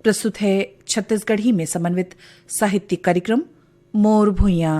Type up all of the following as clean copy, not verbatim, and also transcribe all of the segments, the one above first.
प्रस्तुत है छत्तीसगढ़ी में समन्वित साहित्यिक कार्यक्रम मोर भुइयां।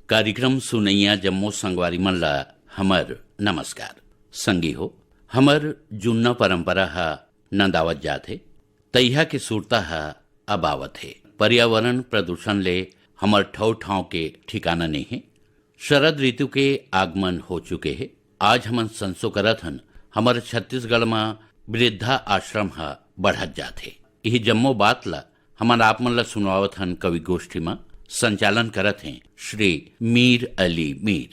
कार्यक्रम सुनैया जम्मो संगवारी मन ला हमर नमस्कार। संगी हो, हमर जुन्ना परंपरा हा नंदावत जात है, तैहा के सुरता हा अबावत है। पर्यावरण प्रदूषण ले हमर ठौ ठाव के ठिकाना नहीं है। शरद ऋतु के आगमन हो चुके हैं। आज हमन संसो करत हन हमर छत्तीसगढ़ में वृद्धा आश्रम हा बढ़त जात है। यही जम्मो बात ला हमन आप मन ला सुनावत हन कवि गोष्ठी में। संचालन करत हैं श्री मीर अली मीर।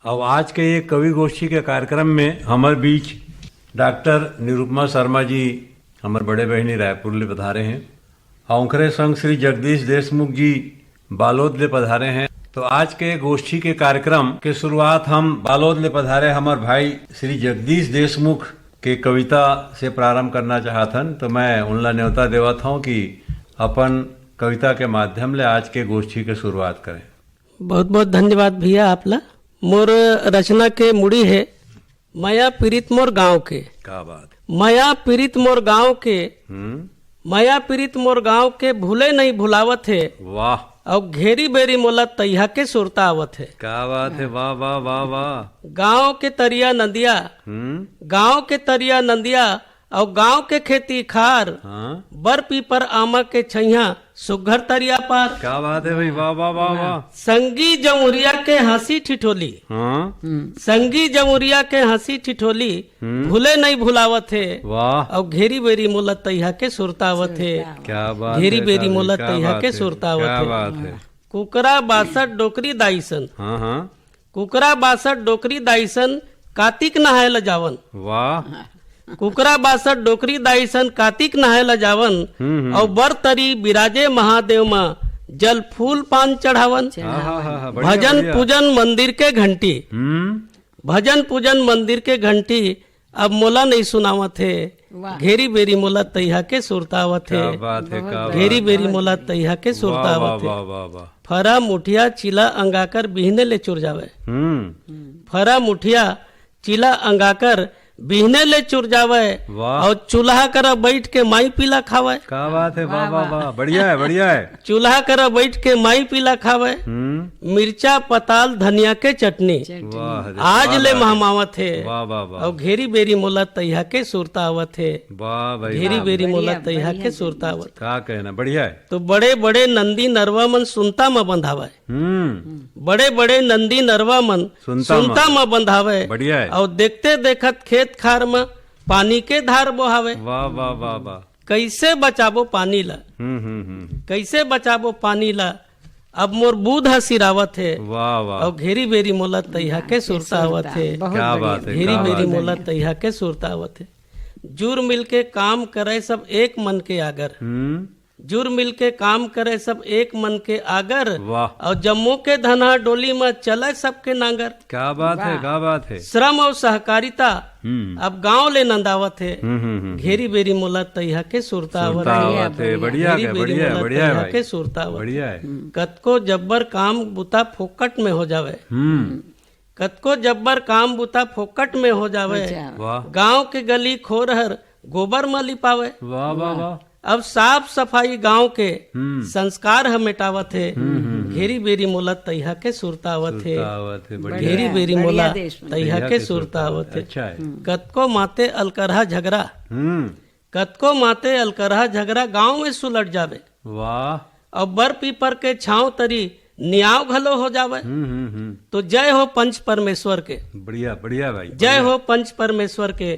अब आज के ये कवि गोष्ठी के कार्यक्रम में हमारे बीच डॉक्टर निरुपमा शर्मा जी हमारे बड़े बहनी रायपुर ले पधारे हैं। औंखरे संग श्री जगदीश देशमुख जी बालोद ले पधारे हैं। तो आज के गोष्ठी के कार्यक्रम के शुरुआत हम बालोद ले पधारे हमारे भाई श्री जगदीश देशमुख के कविता से प्रारंभ करना चाहतन। तो मैं उनला न्योता देवत हूँ कि अपन कविता के माध्यम ले आज के गोष्ठी के शुरुआत करें। बहुत बहुत धन्यवाद भैया आपला। मोर रचना के मुड़ी है माया पीड़ित मोर गांव के। क्या बात। माया पीड़ित मोर गांव के, माया पीड़ित मोर गांव के भूले नहीं भुलावत है। वाह। और घेरी बेरी मोला तैहा के सुरता आवत है। क्या बात है। वाह वाह वाह वाह। गांव के तरिया नदिया, गांव के तरिया नदिया और गांव के खेती खार, बर पीपर आमा के छैया सुघर तरिया पार। क्या बात है भाई। वाह वाह वाह वाह। संगी जमुरिया के हंसी ठिठोली, संगी जमुरिया के हंसी ठिठोली भूले नहीं भुलावत है। वाह। और घेरी बेरी मोला तैहा के सुरतावत है। क्या बात। घेरी बेरी मोला तैहा के सुरतावत क्या बात है। कुकरा 62 डोकरी दाईसन, कुकरा 62 डोकरी दाईसन कार्तिक नहाय ल जावन। वाह। कुकरा 62 डोकरी दाईसन कार्तिक नहाय ल जावन। और बर तरी बिराजे महादेव में जल फूल पान चढ़ावन। भजन पूजन मंदिर के घंटी, भजन पूजन मंदिर के घंटी अब मोला नहीं सुनावत है। घेरी बेरी मोला तैहा के सुरतावत है। घेरी बेरी मोला तैहा के सुरतावत है। फरा मुठिया चिला अंगाकर बिहने ले चुर जावे। फरा मुठिया चिला अंगाकर बिहने ले चुर जावे। और चूल्हा कर बैठ के माई पीला खावे। क्या बात है। वाह वाह वाह। बढ़िया है बढ़िया है। चूल्हा कर बैठ के माई पीला खावे। मिर्चा पताल धनिया के चटनी आज ले महमावत है। वाह वाह वाह। और घेरी बेरी मोला तैहा के सुरतावत है। वाह भाई। घेरी बेरी मोला तैहा के सुरतावत। क्या कहना। बढ़िया है। तो बड़े बड़े नंदी नरवा मन सुनता में बंधावे। बड़े बड़े नंदी नरवा मन सुनता में बंधावे। बढ़िया है। और देखते देखत खेत खार में पानी के धार बोहावे। वाह वाह वाह वाह। कैसे बचाबो पानी ला, कैसे बचाबो पानी ला अब मोर बूध सिरावत है। वाह वाह। और घेरी बेरी मोला तैहा के सुरतावत है। क्या बात है। घेरी बेरी मोला तैहा के सुरतावत है। जुर मिल के काम करे सब एक मन के आगर, जुर मिल के काम करे सब एक मन के आगर। वाह। और जम्मू के धना डोली में चले सबके नांगर। क्या बात है। क्या बात है। श्रम और सहकारिता अब गांव ले नंदावत है। घेरी बेरी मोला तैहा के सुरतावत है। बढ़िया है बढ़िया है बढ़िया है के सुरतावत बढ़िया है। कतको जब्बर काम बुता फोकट में हो जावे, कतको जब्बर काम बुता फोकट में हो जावे। गांव के गली खोरहर गोबर में लिपावे। वाह वाह वाह। अब साफ सफाई गांव के संस्कार हम मिटावत है। घेरी बेरी मोला तैहा के सुरतावत है। घेरी बेरी मोला तैहा के सुरतावत है। कतको माते अलकरहा झगड़ा, कतको माते अलकरहा झगड़ा गांव में सुलट जावे। वाह। और बर पीपर के छांव तरी न्याव घलो हो जावे। तो जय हो पंच परमेश्वर के, बढ़िया बढ़िया भाई, जय हो पंच परमेश्वर के।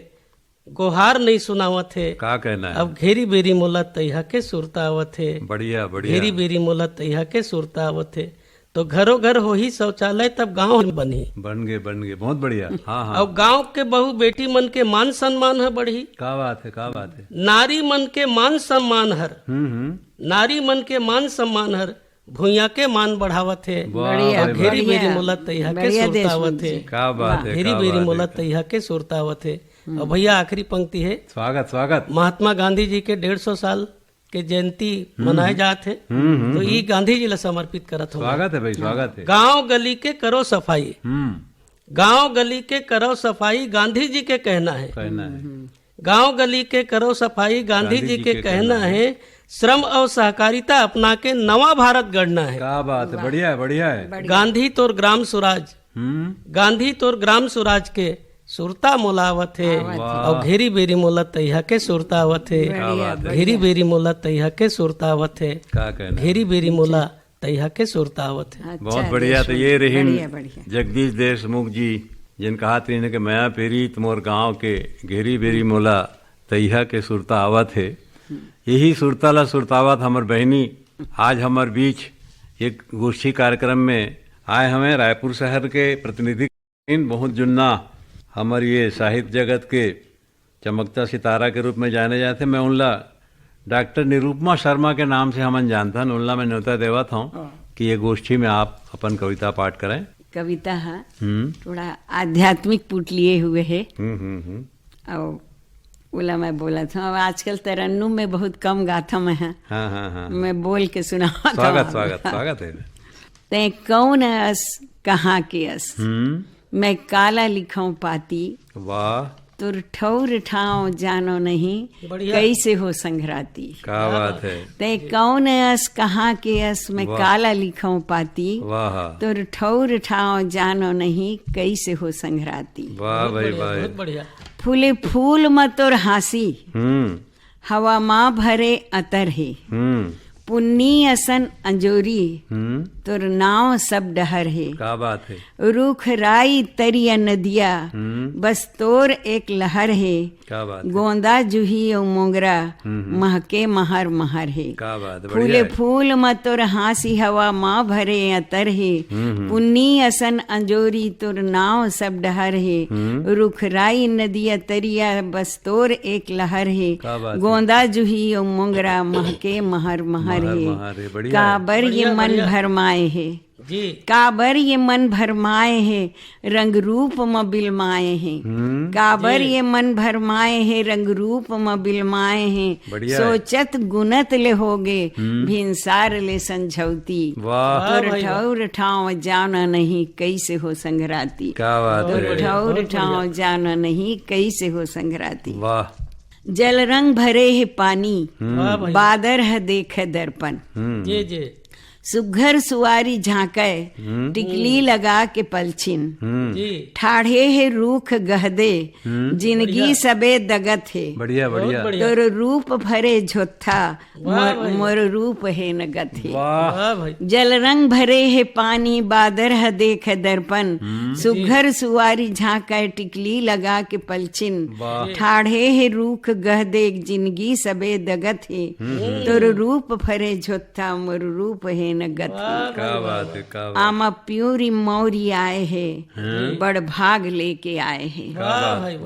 गोहार नहीं सुनावत है, का कहना है? अब घेरी बेरी मोला तैहा के सुरता आवत है, बढ़िया बढ़िया, घेरी बेरी मोला तैहा के सुरता आवत है। तो घरों घर हो ही शौचालय, तब गांव बनी, बन गए, बहुत बढ़िया। हाँ हाँ, और गांव के बहू बेटी मन के मान सम्मान है बढ़ी। का बात है, का बात है। नारी मन के मान सम्मान हर, नारी मन के मान सम्मान हर भूया के मान बढ़ावत है। बढ़िया, घेरी बेरी मोला तैहा के सुरतावत है, का बात है, घेरी बेरी मोला तैहा के सुरतावत है। और भैया आखिरी पंक्ति है, स्वागत स्वागत। महात्मा गांधी जी के 150 साल के जयंती मनाए जाते हैं, तो ये गांधी जी ला समर्पित करत हो। स्वागत है भाई, स्वागत है। गांव गली के करो सफाई, गांव गली के करो सफाई गांधी जी के कहना है, गांव गली के करो सफाई गांधी जी के कहना है। श्रम और सहकारिता अपना के नवा भारत गढ़ना है। क्या बात है, बढ़िया है, बढ़िया है। गांधी तोर ग्राम स्वराज, गांधी तोर ग्राम स्वराज के सुरता मोलावत है, और घेरी बेरी मोला तैहा के सुरतावत है, घेरी बेरी मोला तैहा के सुरतावत है, क्या कहना, घेरी बेरी मोला तैहा के सुरतावत है। बहुत बढ़िया। तो ये रही जगदीश देशमुख जी, जिन कहा तीन के मैं पेरी तुमोर गांव के घेरी बेरी मोला तैहा के सुरता आवत है। यही सुरताला सुरतावत हमर बहनी आज हमार बीच एक गोष्ठी कार्यक्रम में आए हमें रायपुर शहर के प्रतिनिधि, बहुत जुन्ना हमारे ये साहित्य जगत के चमकता सितारा के रूप में जाने जाते। मैं उनला डॉक्टर निरुपमा शर्मा के नाम से हमन जानता हूँ। उनला मैं न्योता देवत हूँ कि ये गोष्ठी में आप अपन कविता पाठ करें। कविता है थोड़ा आध्यात्मिक पुट लिए हुए है, और बोला मैं बोला था। अब आजकल तरन्नुम में बहुत कम गाथा मैं है। हाँ। मैं बोल के सुना। स्वागत स्वागत स्वागत है। ते कौन अस कहाँ के अस, मैं काला लिखाऊं पाती, वाह, तुर ठौर ठाव जानो नहीं, कैसे हो संघराती। क्या बात है। ते कौन अस कहाँ के अस, मैं काला लिखाऊं पाती, वाह, तुर ठौर ठाव जानो नहीं, कैसे हो संघराती। वाह भाई वाह, बहुत बढ़िया। फूले फूल मत और हासी, हवा माँ भरे अतर है, पुन्नी असन अंजोरी, तुर नाव सब डहर है। क्या बात है। रूख राई तरिया नदिया, बस तोर एक लहर है। क्या बात। गोंदा जूही और मोगरा, महके महर महर है। क्या बात। फूले फूल मत और हासी, हवा माँ भरे अतर है, पुन्नी असन अंजोरी, तुर नाव सब डहर है। रूख राई नदिया तरिया, बस तोर एक लहर है। गोंदा जूही और मोगरा, महके महर महर है। काबर ये मन भरमाए है जी, काबर ये मन भरमाए है, रंग रूप म बिलमाए हैं। काबर ये मन भरमाए है, रंग रूप म बिलमाए हैं। सोचत गुनत ले होगे, भिनसार ले संझौती। तुर ठौर ठाव जाना नहीं, कैसे हो संघराती। तुर ठौर ठाव जाना नहीं, कैसे हो संघराती। जल रंग भरे है पानी, बादर है देखे दर्पण। जी जी। सुघर सुवारी झांके, टिकली लगा के पलछिन। ठाढ़े है रूख गहदे, जिंदगी सबे दगत है। बढ़िया बढ़िया। तोर रूप भरे झोथा, मोर रूप है नगत है। जल रंग भरे है पानी, बादर है देख दर्पण। सुघर सुवारी झांके, टिकली लगा के पलछिन। ठाढ़े है रूख गहदे, जिंदगी सबे दगत है। तोर रूप भरे झोथा, मोर रूप है नगत। आमा प्यूरी मौरी आए है, बड़ भाग लेके आए है।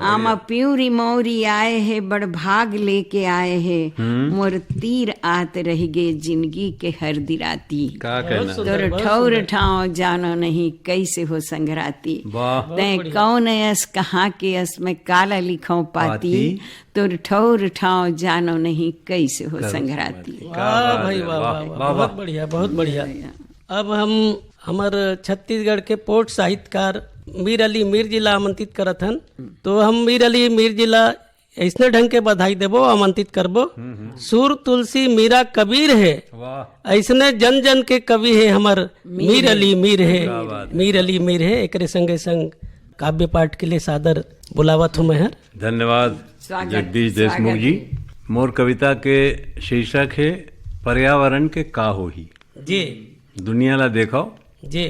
आमा प्यूरी मौरी आए है, बड़ भाग लेके आए है। मोर तीर आत रह गे, जिंदगी के हर दिराती। तोर ठौर ठाव जानो नहीं, कैसे हो संघराती। तै कौन अस कहाँ के अस, मैं काला लिखाऊं पाती। तोर ठौर ठाव जानो नहीं, कैसे हो संघराती। वाह भाई वाह वाह, बहुत बढ़िया बहुत बढ़िया। अब हम हमार छत्तीसगढ़ के पोर्ट साहित्यकार मीर अली मीर जिला आमंत्रित करत हन। तो हम मीर अली मीर जिला ऐसने ढंग के बधाई देबो, आमंत्रित करबो। सूर तुलसी मीरा कबीर है, ऐसने जन जन के कवि है हमार मीर अली मीर है, मीर अली मीर है। एकरे संगे संग काव्य पाठ के लिए सादर बुलावत हूँ मैं। धन्यवाद जगदीश देशमुख जी। मोर कविता के शीर्षक है पर्यावरण के का हो ही। जी दुनिया ला देखो। जी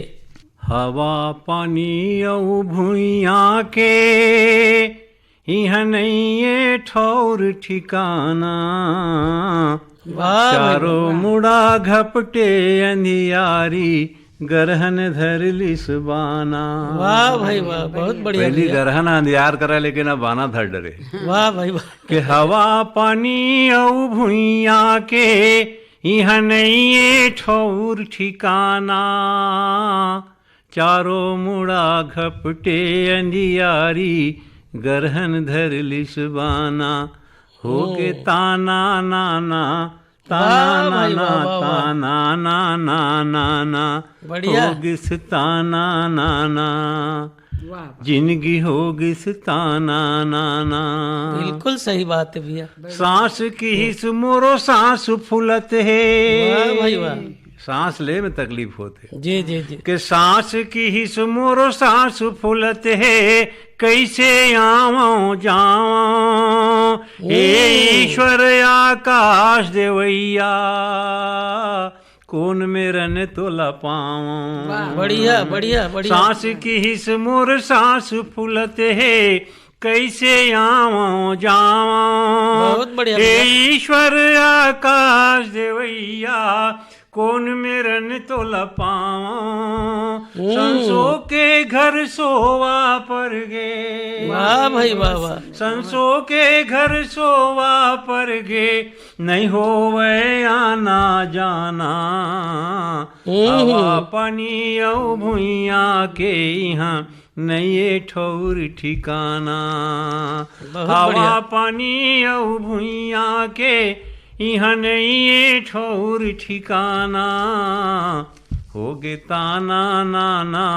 हवा पानी औ भुइया के इहाँ नहीं ये ठौर ठिकाना, वाह चारों मुड़ा घपटे अंधियारी गरहन धर लिस बाना। वाह भाई वाह, बहुत बढ़िया पहली भैया। गरहन अंधियार करा लेकिन अब बाना धर डरे। वाह भाई वाह, के हवा पानी औ भुइया के इहाँ नहीं ये ठौर ठिकाना, चारों मुड़ा घपटे अंधियारी गरहन धर लिस बाना। हो के ताना नाना ताना भाई, नाना वाह, वाह, वाह। ताना नाना नाना बढ़िया। हो गिस ताना नाना, जिंदगी हो गिस ताना नाना। बिल्कुल सही बात है भैया। सांस की हिस मोरो सांस फूलत है। वाह भाई वाह, सांस ले में तकलीफ होते जी जी जी। कि सांस की हिस मोरो सांस फूलत है, कैसे आवो जाओ हे ईश्वर आकाश देवैया, कौन मेरन तोला पाओ। बढ़िया बढ़िया बढ़िया। सांस की हिस मोर सांस फूलत है, कैसे आवो जाओ बहुत बढ़िया हे भैया। ईश्वर आकाश देवैया, कौन मेरन तोला पाओ। संसो के घर सोवा पर गे। वाह भाई वाह वाह, संसो के घर सोवा पर गे, नहीं होवे आना जाना। हवा पानी औ भुइया के यहाँ नहीं ये ठौर ठिकाना। बहुत हवा बढ़िया। पानी औ भुइया के यहाँ नहीं ये ठौर ठिकाना। होगे ताना नाना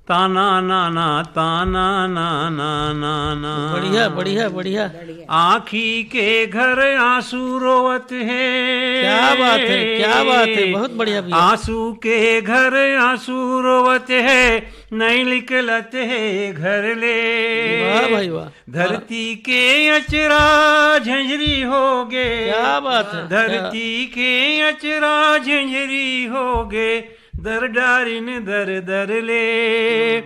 ताना नाना ताना नाना नाना। बढ़िया बढ़िया बढ़िया। आँखी के घर आंसू रोवत है। क्या बात है, क्या बात है, बहुत बढ़िया भैया। आंसू के घर आंसू रोवत है, नहीं निकलत है घर ले। वाह भाई वाह, धरती के अचरा झंझरी हो गे। क्या बात है। धरती के अचरा झंझरी हो गे, दर डारिन दर दर ले।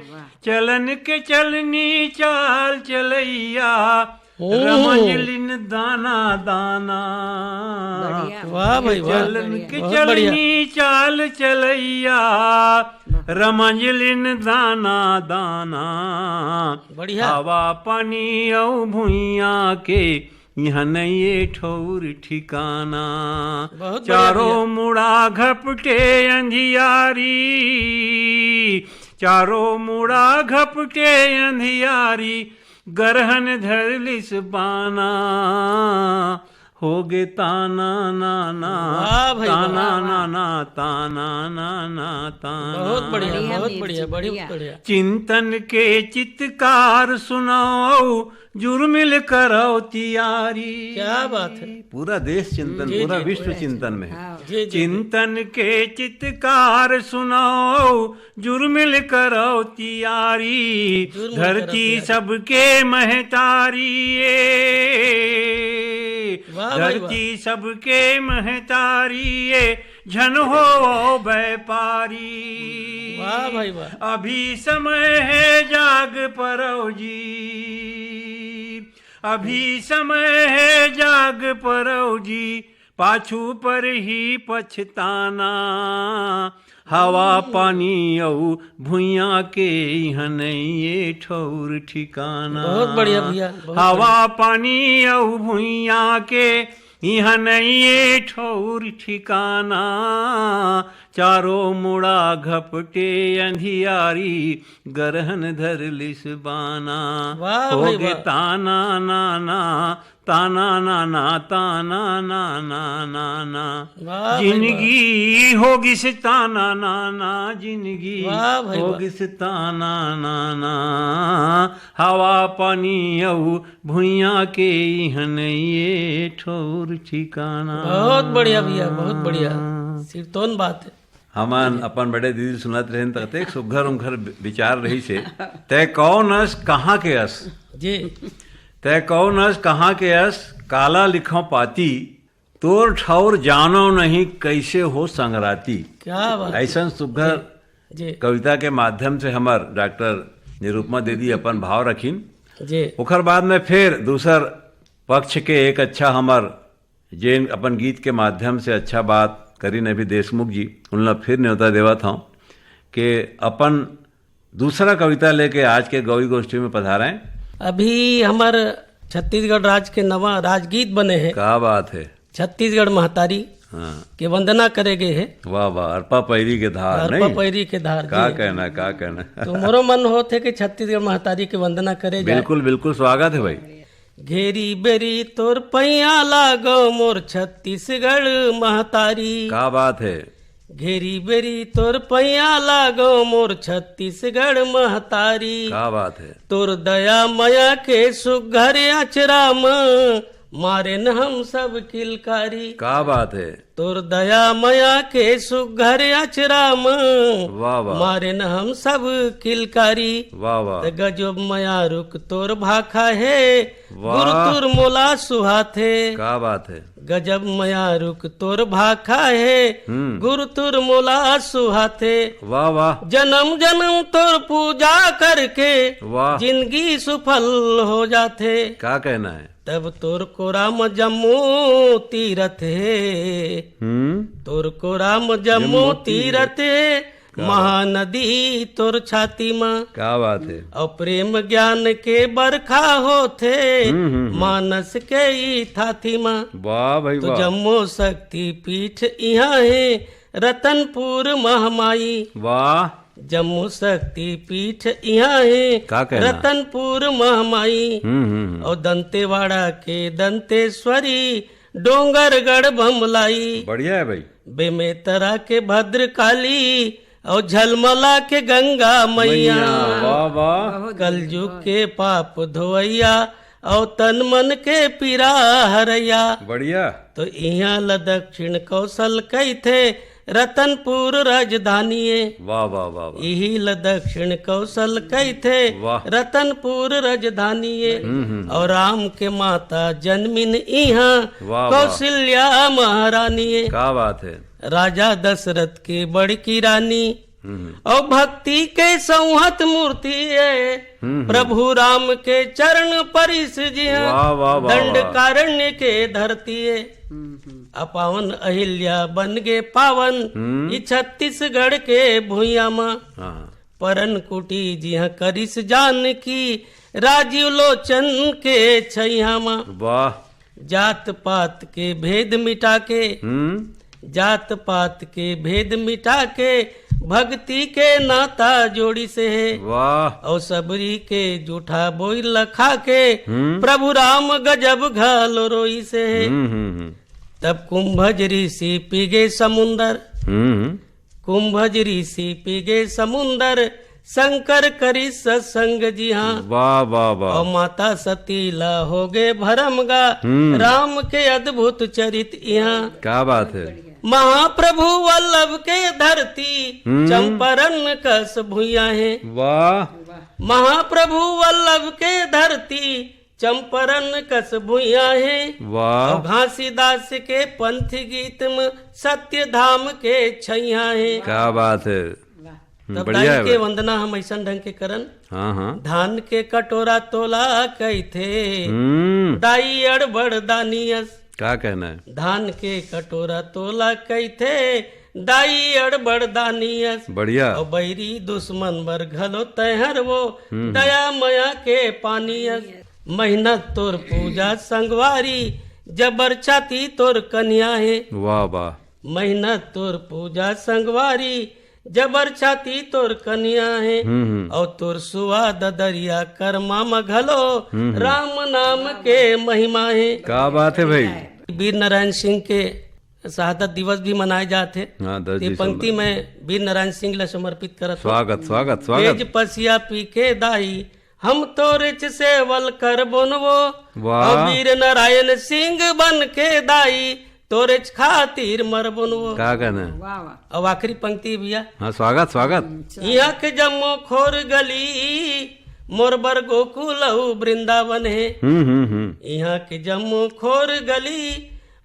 चलन के चलनी चाल चलैया, रमंजलिन दाना दाना। वाह भाई वाह, चलन के बहुत बढ़िया। चलनी चाल चलैया, रमंजलिन दाना दाना। बढ़िया। हवा पानी औ भुइया के यहाँ नहीं ये ठौर ठिकाना। बहुत बढ़िया चारों भैया। मुड़ा घपटे अंधियारी, चारों मुड़ा घपटे अंधियारी गरहन धर लिस बाना। होगे ताना नाना वाह भाई, ताना वाह, नाना ताना नाना ताना। बहुत बढ़िया बढ़िया बहुत म्यूजिक, बढ़िया बढ़िया। बढ़िया। चिंतन के चित्कार सुनाओ, जुर्मिल करो तियारी। क्या बात है। पूरा देश चिंतन, जी, पूरा जी, विश्व चिंतन में है। जी जी। चिंतन के चित्कार सुनाओ, जुर्मिल करो तियारी। जुर्मिल करो धरती तियारी। सबके महतारी वाह भाई, धरती सबके महतारी झन हो व्यापारी। वाह भाई वाह। अभी समय है जाग परो जी, अभी समय है जाग परो जी, पाछू पर ही पछताना। हवा पानी औ भुइया के यहाँ नहीं ये ठौर ठिकाना। बहुत बढ़िया भैया, बहुत हवा पानी औ भुइया के यहाँ नहीं ये ठौर ठिकाना। चारों मुड़ा घपटे अंधियारी गरहन धर लिस बाना। वाह भाई होगे वाह। ताना नाना ताना नाना ताना नाना नाना। वाह भाई जिंदगी होगी से ताना नाना, जिंदगी वाह भाई वाह। होगी से ताना नाना। हवा पानी औ भुइया के यहाँ नहीं ये ठौर ठिकाना। बहुत बढ़िया भैया, बहुत बढ़िया। सिरतोन बात है। हमन अपन बड़े दीदी सुनत रहें तक एक सुघर उघर विचार रही से तय कौन अस कहाँ के अस, जी तय कौन अस कहाँ के अस, काला लिखो पाती तोर ठौर जानो नहीं कैसे हो संगराती। क्या बात ऐसा सुघर जी कविता के माध्यम से हमार डॉक्टर निरुपमा दीदी अपन भाव रखीन। जी ओकर बाद में फिर दूसर पक्ष के एक अच्छा हमार जेन अपन गीत के माध्यम से अच्छा बात करी नबी देशमुख जी, उनला फिर न्योता देवत हूँ कि अपन दूसरा कविता लेके आज के गौरी गोष्ठी में पधारे हैं। अभी हमार छत्तीसगढ़ राज्य के नवा राजगीत बने हैं। क्या बात है। छत्तीसगढ़ महतारी हाँ के वंदना करेगे है। वाह वाह, अरपा पैरी के धार अरपा नहीं पैरी के धार का जी। कहना का कहना। तो मोरो मन होते कि छत्तीसगढ़ महतारी के वंदना करे जाए। बिल्कुल बिल्कुल स्वागत है भाई। घेरी बेरी तोर पैया लागो मोर छत्तीसगढ़ महतारी। क्या बात है। घेरी बेरी तोर पैया लागो मोर छत्तीसगढ़ महतारी। क्या बात है। तोर दया मया के सुघर अचराम मारे न हम सब किलकारी। क्या बात है। तोर दया मया के सुघर अचराम वाह वाह मारे न हम सब किलकारी। वाह वाह गजब मया रुक तोर भाखा है वाह। गुरु तुर मोला सुहाथे। क्या बात है। गजब मया रुक तोर भाखा है गुरु तुर मोला सुहाथे। वाह वाह जन्म जन्म तोर पूजा करके वाह। जिंदगी सुफल हो जाथे। क्या कहना है। तब तोर को राम जम्मू तीरथ है। तोर को राम जम्मू तीरथ है महानदी तोर छाती माँ। क्या बात है। और प्रेम ज्ञान के बरखा होथे मानस के ई थाथी माँ। वाह भाई तो वाह। जम्मू शक्ति पीठ यहाँ है रतनपुर महामाई। वाह जम्मू शक्ति पीठ यहाँ है का कहना? रतनपुर महामाई। और दंतेवाड़ा के दंतेश्वरी डोंगरगढ़ बमलाई। बढ़िया है भाई। बेमेतरा के भद्रकाली और झलमला के गंगा मैया। वाह वाह कलयुग के पाप धोइया और तन मन के पीरा हरैया। बढ़िया। तो यहाँ ल दक्षिण कौशल कई थे रतनपुर राजधानी। वाह वाह वाह वाह। यही ल दक्षिण कौशल कई थे वाह। रतनपुर राजधानी। और राम के माता जन्मिन यहाँ वाह, वाह। कौशल्या महारानी। क्या बात है। राजा दशरथ की बड़की रानी और भक्ति के संहत मूर्ति है प्रभु राम के चरण परिस जी वाह, वाह, वाह, दंड वाह। कारण्य के धरती है। अपावन अहिल्या बन गे पावन ई छत्तीसगढ़ के भूया माँ। हाँ परन कुटी जी करिस जान की राजीव लोचन के छैया माँ। वाह। जात पात के भेद मिटा के जात पात के भेद मिटा के भक्ति के नाता जोड़ी से है। वाह। और सबरी के जूठा बोई लखा के प्रभु राम गजब घालो रोई से है। तब कुंभज ऋषि पिगे समुंदर कुंभज ऋषि पिगे समुंदर शंकर करी सत्संग जी हाँ। वाह वाह वाह। और माता सतीला हो गए भरमगा राम के अद्भुत चरित यहाँ। क्या बात है। महाप्रभु वल्लभ के धरती चंपरन कस भुइया है। वाह। महाप्रभु वल्लभ के धरती चंपरन कस भुइया है। वाह। और घासीदास के पंथ गीत में सत्य धाम के छैया है। क्या बात है। तब बढ़िया दाई है के भाई। वंदना हम ऐसा ढंग के करन। हाँ हाँ। धान के कटोरा तोला कई थे दाई अड़बड़ दानियस। क्या कहना है। धान के कटोरा तोला कई थे दाई अड़बड़ दानियस। बढ़िया। और बैरी दुश्मन बर घलो तहर वो दया मया के पानियस। मेहनत तोर पूजा संगवारी जबर छाती तोर कन्या है। वाह वाह। मेहनत तोर पूजा संगवारी जबर छाती तोर कन्या है। और तोर सुवाद दरिया कर्मा मघलो राम नाम के महिमा है। क्या बात है भाई। वीर नारायण सिंह के शहादत दिवस भी मनाए जाते। हाँ 10 ये दिसंबर। पंक्ति में वीर नारायण सिंह ला समर्पित करत हूं। स्वागत स्वागत स्वागत। तेज पसिया पी के दाई हम तो रिच सेवल कर बोनवो। वाह। और वीर नारायण सिंह बन के दाई तोरे खातिर मर बोनवो। क्या कहना है। वाह वाह। अब आखिरी पंक्ति भैया। हाँ स्वागत स्वागत। यहाँ के जम्मो खोर गली मोरबर गोकुल वृंदावन है। यहाँ के जम्मो खोर गली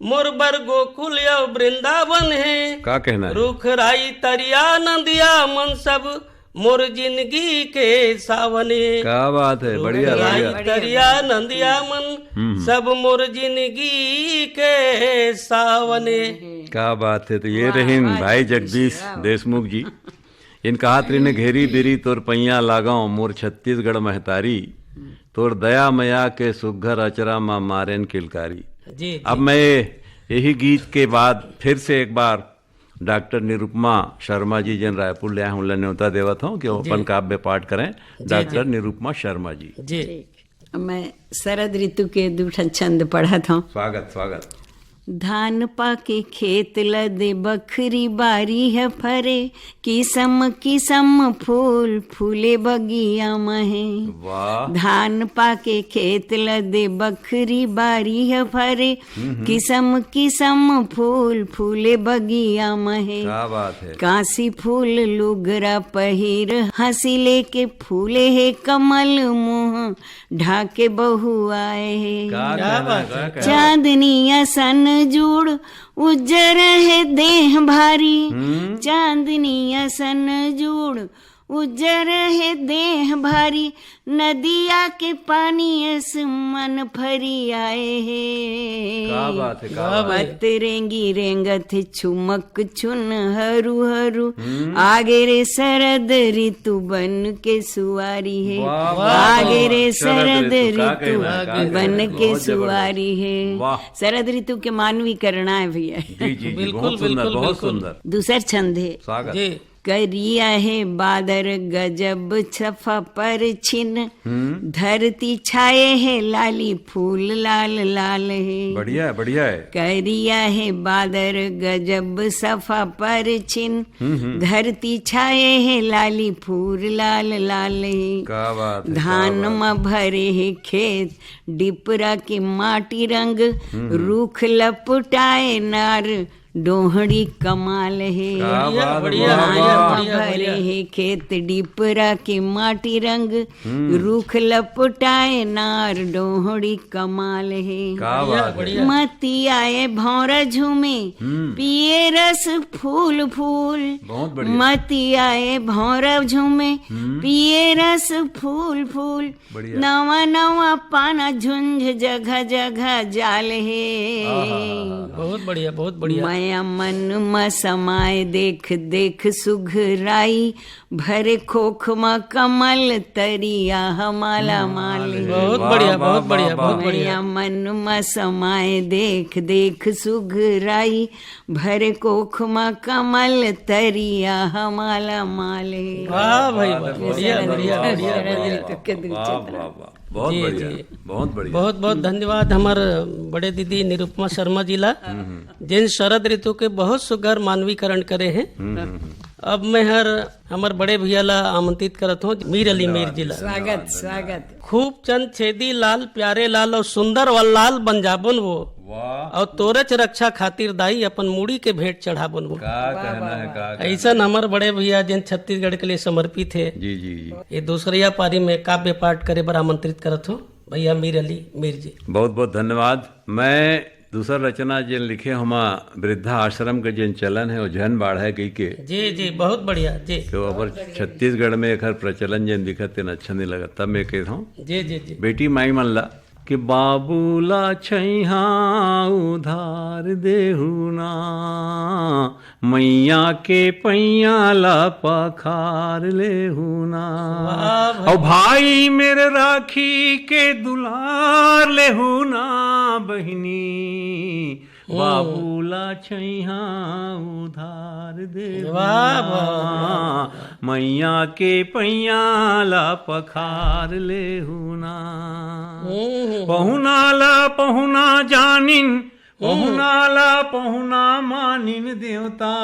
मोर बर गोकुल या वृंदावन है। का कहना है? रुख राई तरिया नंदिया मन सब मोर जिंदगी के सावने। क्या बात है, बढ़िया राई बढ़िया। तरिया नंदिया मन सब मोर जिंदगी के सावने। क्या बात है। तो ये रहीन भाई जगदीश देशमुख जी। इन कहा त्रिने घेरी बिरी तोर पैया लगाओ मोर छत्तीसगढ़ महतारी, तोर दया मया के सुघर अचरा माँ मारेन किलकारी। जी अब मैं यही गीत के बाद फिर से एक बार डॉक्टर निरुपमा शर्मा जी जिन रायपुर ले आए हैं उन्हें न्योता देवत हूँ कि वो अपन काव्य पाठ करें। डॉक्टर निरुपमा शर्मा जी। जी मैं शरद ऋतु के दूठन छंद पढ़त हूँ। स्वागत स्वागत। धान पाके खेत लदे बखरी बारी है फरे, किसम किसम फूल फूले बगिया महे। वाह। धान पाके खेत लदे बखरी बारी है फरे, किसम किसम फूल फूले बगिया महे। क्या बात है। काशी फूल लुगरा पहिर, हंसी लेके फूले है कमल मुँह ढाके बहु आए है। क्या बात है। चांदनिया सन जुड़ उज्जर है देह भारी, चांदनिया सन जुड़ उज्जर है देह भारी, नदिया के पानी एस मन फरी आए है। क्या बात है। क्या बात है। मत रेंगी रेंगत छुमक छुन हरू हरू, आगे रे शरद ऋतु बन के सुआरी है। आगे रे शरद ऋतु बन के सुआरी है। शरद ऋतु के मानवीकरण है भैया। जी जी जी, बहुत सुंदर बहुत सुंदर। दूसर छंद है स्वागत। करिया है बादर गजब छफा पर छिन, धरती छाए है लाली फूल लाल लाल है। बढ़िया है बढ़िया है। करिया है बादर गजब सफा पर छिन, धरती छाए है लाली फूल लाल लाल है। क्या बात है। धान में भरे है खेत डिपरा के माटी रंग, रूख लपटाए नार डोहड़ी कमाल है। भरे है खेत डिपरा के माटी रंग, रूख लपटाए नार डोहड़ी कमाल है। मती आए भौरा झूमे पिए रस फूल फूल, मती आए भौरा झूमे पिए रस फूल फूल, नवा नवा पाना झुंझ जगह जगह जाल है। बहुत बढ़िया बहुत बढ़िया। माया मन में समाए देख देख सुघराई, भरे खोख में कमल तरिया हमाला माल। बहुत बढ़िया बहुत बढ़िया बहुत माया बढ़िया। मन में समाए देख देख सुघराई, भरे कोख में कमल तरिया हमाला माल। वाह भाई वाह, बढ़िया बढ़िया बहुत बढ़िया बहुत बढ़िया। बहुत बहुत धन्यवाद हमार बड़े दीदी निरुपमा शर्मा जी ला, जिन शरद ऋतु के बहुत सुघर मानवीकरण करे हैं। अब मैं हमार बड़े भैया ला आमंत्रित करत हूँ मीर अली मीर जी ला। स्वागत स्वागत। खूब चंद छेदी लाल प्यारे लाल और सुंदर व लाल बंजाबन वो, और तोरच रक्षा खातिर दाई अपन मूड़ी के भेंट चढ़ाबन वो। क्या कहना है। क्या ऐसा हमार बड़े भैया जिन छत्तीसगढ़ के लिए समर्पित है। जी जी जी। ये दूसरिया पारी में काव्य पाठ करे बर आमंत्रित करत हूँ भैया मीर अली मीर जी। बहुत बहुत धन्यवाद। मैं दूसरा रचना जिन लिखे हमा वृद्धा आश्रम के जिन चलन है वो जन बाढ़ गई के। जी जी बहुत बढ़िया जी। तो अबर छत्तीसगढ़ में एक प्रचलन जिन दिखत तेन अच्छा नहीं लगा, तब मैं कहता हूँ जी जी जी। बेटी माई मन ला कि बाबूला छैहा उधार देहू ना, मैया के पैया ला पखार लेहू ना, और भाई मेरे राखी के दुलार लेहू ना, बहिनी बाबूला छैहा उधार देहू ना, मैया के पैया ला पखार लेहू ना। पहुना ला पहुना जानिन, पहुना ला पहुना मानिन देवता।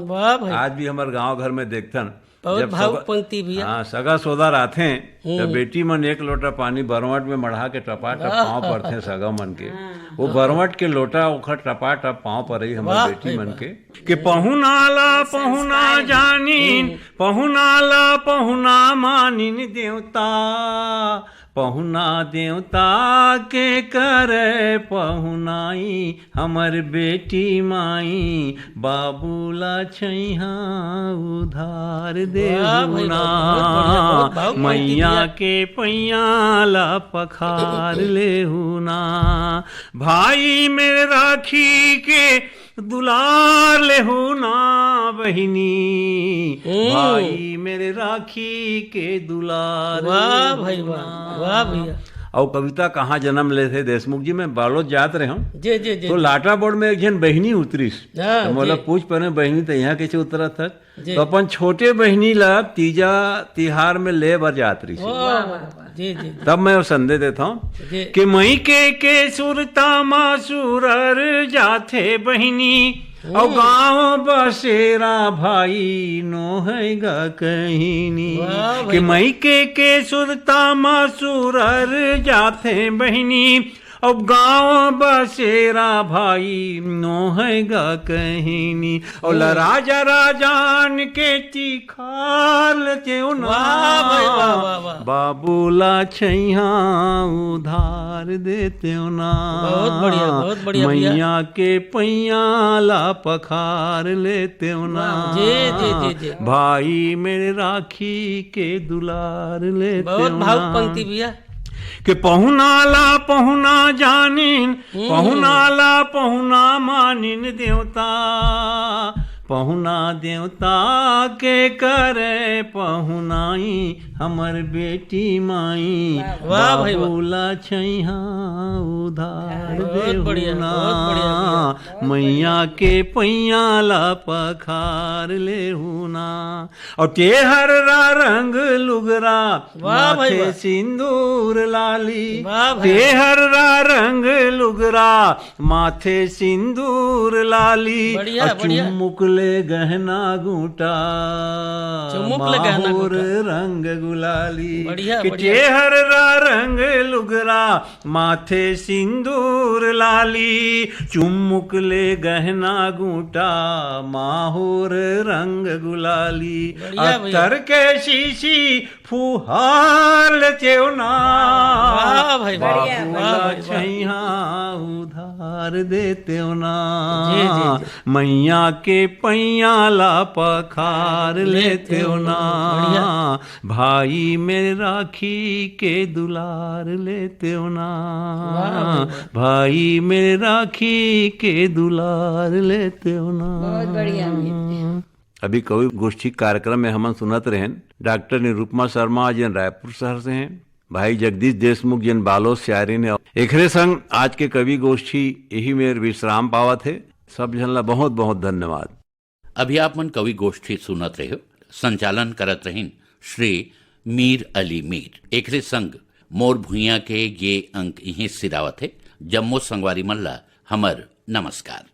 वाह भाई। आज भी हमारे गांव घर में देखतन बहुत भावुक पंक्ति भी है। हाँ, सगा सोदार आते हैं तो बेटी मन एक लोटा पानी बरवट में मढ़ा के टपा टप पाँव पड़ते हैं सगा मन के। वो बरवट के लोटा ओखर टपा टप पाँव पर रही हमारी बेटी मन के पहुना ला पहुना जानिन, पहुना ला पहुना मानिन देवता, पहुना देवता के करे पहुनाई हमर बेटी माई बाबूला छैहा उधार देहुना मैया के पैया ला पखार लेहुना भाई मेरे राखी के दुलार लेहुना बहिनी भाई मेरे राखी के दुलार। वाह भाई वाह भैया। और कविता कहाँ जन्म ले थे देशमुख जी, मैं बालोद जात रहे हूँ जी जी जी। तो लाटा बोर्ड में एक जन बहनी उतरी हाँ, तो मोला जी। पूछ पने बहनी तो यहाँ कैसे उतरा था जी। तो अपन छोटे बहनी ला तीजा तिहार में ले बर जात रही जी जी तब मैं वो संदेश देता हूँ जी। कि मई के सुरता मासुरर जाथे बहिनी और गाँव बसेरा भाई नो हैगा कहीनी वाह भाई कि मई के सुरता मासुरर जाथे बहिनी अब गाँव बसेरा भाई नो हैगा कहीनी और राजा राजान के चिखाल वाह भाई वाह वाह वाह। बाबूला छैहा उधार देते ना बहुत बढ़िया भैया। मैया के पैया ला पखार लेते ना जी जी जी जी। भाई मेरे राखी के दुलार लेते बहुत भावुक पंक्ति भैया। कि पहुनाला पहुना जानिन पहुनाला पहुना मानिन देवता पहुना देवता के करे पहुनाई हमर बेटी माई वाह भाई वाह। बाबूला छैहा उधार बहुत बढ़िया, देहुना बहुत बढ़िया मैया के पैया ला पखार लेहुना और टेहर रा रंग लुगरा वाह भाई माथे वाह। सिंदूर लाली वाह भाई। टेहर रा रंग लुगरा माथे सिंदूर लाली बढ़िया, और बढ़िया। चुमुक ले गहना गुटा चुमुक ले गहना माहुर गुटा। रंग गुलाली बढ़िया, कि बढ़िया। टेहर रा रंग लुगरा माथे सिंदूर लाली चुमुक ले गहना गुटा माहुर रंग गुलाली बढ़िया भैया। अतर के शीशी फुहार चेवना वाह भाई वाह। वाह बाबूला भाई वाह। छैहा उधार देते ना जी, जी, मैया के पैया ला पखार लेते ना बढ़िया। भाई मेरे राखी के दुलार लेते ना भाई मेरे राखी के दुलार लेते ना। बहुत बढ़िया। अभी कवि गोष्ठी कार्यक्रम में हम सुनत रहें डॉक्टर निरुपमा शर्मा जिन रायपुर शहर से हैं, भाई जगदीश देशमुख जिन बालोद से आ रहे हैं। एकरे संग आज के कवि गोष्ठी यही मेरे विश्राम पावत है। सब जन ला बहुत बहुत धन्यवाद। अभी आप मन कवि गोष्ठी सुनत रहे हो, संचालन करत रहीन श्री मीर अली मीर। एकरे संग मोर भुइया के ये अंक यहीं सिरावत है। जम्मो संगवारी मन ला हमर नमस्कार।